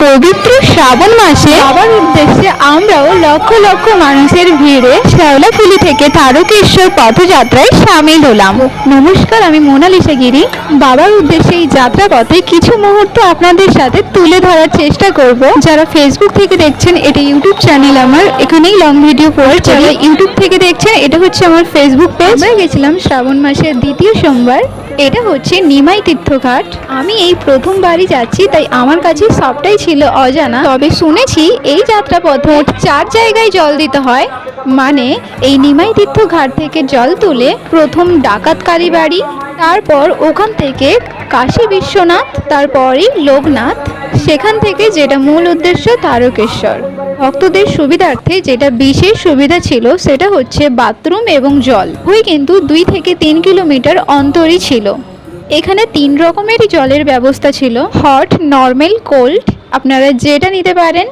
পবিত্র শ্রাবণ মাসে বাবার উদ্দেশ্যে আমরাও লক্ষ লক্ষ মানুষের ভিড়ে শ্যাওলাফুলি থেকে তারকেশ্বর পথযাত্রায় সামিল হলাম। নমস্কার, আমি মোনালিসা গিরি। বাবার উদ্দেশ্যে এই যাত্রা পথে কিছু মুহূর্ত আপনাদের সাথে তুলে ধরার চেষ্টা করব। যারা ফেসবুক থেকে দেখছেন, এটা ইউটিউব চ্যানেল আমার, এখানেই লং ভিডিও পোস্ট করি। ইউটিউব থেকে দেখছেন, এটা হচ্ছে আমার ফেসবুক পেজ। আমরা গেছিলাম শ্রাবণ মাসের দ্বিতীয় সোমবার। এটা হচ্ছে নিমাই তীর্থঘাট। আমি এই প্রথমবারই যাচ্ছি, তাই আমার কাছে সবটাই ছিল অজানা। তবে শুনেছি এই যাত্রাপথে 4 জায়গায় জল দিতে হয়। মানে এই নিমাই তীর্থঘাট থেকে জল তুলে প্রথম ডাকাত কালীবাড়ি, তারপর ওখান থেকে কাশী বিশ্বনাথ, তারপরই লোকনাথ, সেখান থেকে যেটা মূল উদ্দেশ্য তারকেশ্বর। ভক্তদের সুবিধার্থে যেটা বিশেষ সুবিধা ছিল সেটা হচ্ছে বাথরুম এবং জল। ওই কিন্তু 2 থেকে 3 কিলোমিটার অন্তরই ছিল। এখানে 3 রকমেরই জলের ব্যবস্থা ছিল, হট, নর্মাল, কোল্ড, আপনারা যেটা নিতে পারেন।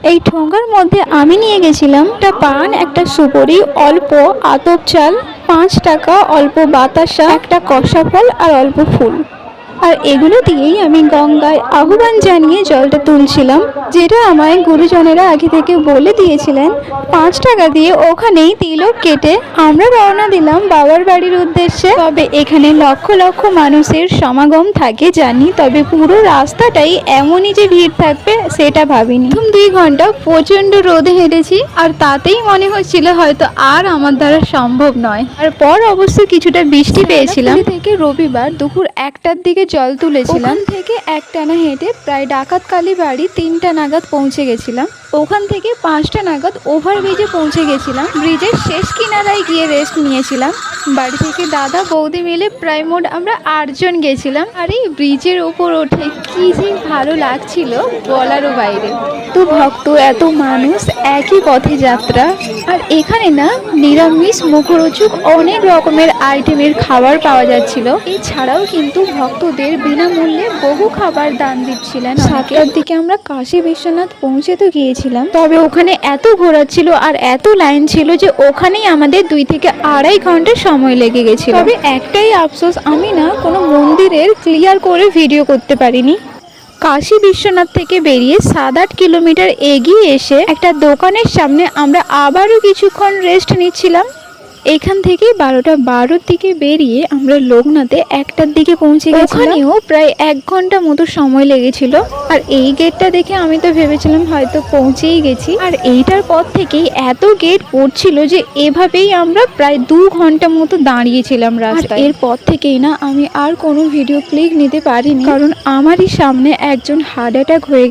এই ঠোঙ্গার মধ্যে আমি নিয়ে গেছিলাম একটা পান, একটা সুপারি, অল্প আতপ চাল, 5 টাকা, অল্প বাতাসা, একটা কষা ফল আর অল্প ফুল। আর এগুলো দিয়েই আমি গঙ্গায় আহ্বান জানিয়ে জলটা তুলছিলাম, যেটা আমায় গুরুজনেরা আগে থেকে বলে দিয়েছিলেন। 5 টাকা দিয়ে ওখানেই তিলক কেটে আমরা রওনা দিলাম বাবার বাড়ির উদ্দেশ্যে। তবে এখানে লক্ষ লক্ষ মানুষের সমাগম থাকে জানি, তবে পুরো রাস্তাটাই এমনই যে ভিড় থাকবে সেটা ভাবিনি। প্রথম 2 ঘন্টা প্রচণ্ড রোদে হেঁটেছি, আর তাতেই মনে হচ্ছিল হয়তো আর আমার দ্বারা সম্ভব নয়। আর পর অবশ্য কিছুটা বৃষ্টি পেয়েছিলাম। থেকে রবিবার দুপুর 1টার দিকে জল তুলেছিলাম। থেকে একটানা হেঁটে প্রায় ডাকাত কালীবাড়ি 3টা নাগাদ পৌঁছে গেছিলাম। ওখান থেকে 5টা নাগাদ ওভারব্রিজে পৌঁছে গেছিলাম। ব্রিজের শেষ কিনারায় গিয়ে রেস্ট নিয়েছিলাম। বাড়ি থেকে দাদা বৌদি মিলে প্রায় মোট আমরা 8 জন গেছিলাম। আর এই ব্রিজের ওপর ওঠে কি যে ভালো লাগছিল বলারও বাইরে। তো ভক্ত, এত মানুষ, একই পথে যাত্রা। আর এখানে না নিরামিষ মুখরোচক অনেক রকমের আইটেমের খাবার পাওয়া যাচ্ছিল। এছাড়াও কিন্তু ভক্তদের বিনামূল্যে বহু খাবার দান দিচ্ছিলেন। 7টার দিকে আমরা কাশী বিশ্বনাথ পৌঁছে তো গিয়েছিলাম, তবে ওখানে এত ঘোরাচ্ছিল আর এত লাইন ছিল যে ওখানেই আমাদের 2 থেকে 2.5 ঘন্টা সময় লেগে গেছিল। তবে একটাই আফসোস, আমি না কোনো মন্দিরের ক্লিয়ার করে ভিডিও করতে পারিনি। কাশী বিশ্বনাথ থেকে বেরিয়ে 7-8 কিলোমিটার এগিয়ে এসে একটা দোকানের সামনে আমরা আবারও কিছুক্ষণ রেস্ট নিচ্ছিলাম। এখান থেকে 12টা 12-র দিকে বেরিয়ে আমরা লোকনাথে 1টার দিকে পৌঁছে গেছি। ওখানেও প্রায় 1 ঘন্টা মতো সময় লেগেছিল। আর এই গেটটা দেখে আমি তো ভেবেছিলাম হয়তো পৌঁছেই গেছি। আর এইটার পর থেকেই এত গেট পড়ছিল যে এভাবেই আমরা প্রায় 2 ঘন্টা মতো দাঁড়িয়েছিলাম রাস্তায়। এরপর থেকেই না আমি আর কোনো ভিডিও ক্লিক নিতে পারিনি, কারণ আমারই সামনে একজন হার্ট অ্যাটাক হয়ে